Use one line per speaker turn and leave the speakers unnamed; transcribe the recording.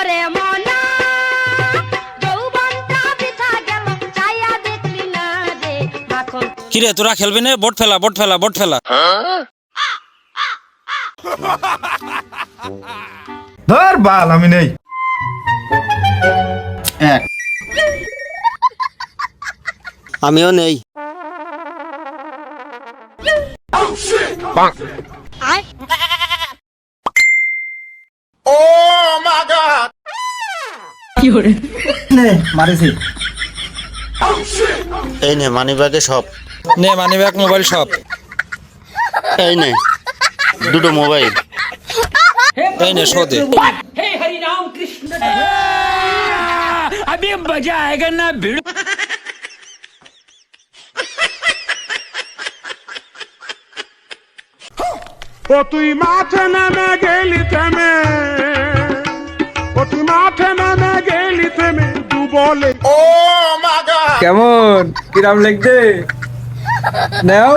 ওরে মনা যৌবনটা বৃথা গেল চাইয়া দেখলি না রে মাখন।
কিরে তোরা খেলবি না? বোট ফেলা বোট ফেলা বোট ফেলা।
ধর বাল আমি নেই। এক
আমিও নেই।
নে মারিছি।
এই নে মানি ব্যাগে সব।
নে মানি ব্যাগ মোবাইল সব।
এই নে দুটো মোবাইল।
এই নে শো দে।
हे हरि राम कृष्ण अभी मजा आएगा ना भिड़।
ও তুই মাঠে নেমে গেলি থেমে, ও তুই মাঠে নেমে গেলি থেমে দু বলে
কেমন কিরাম লাগছে? নাও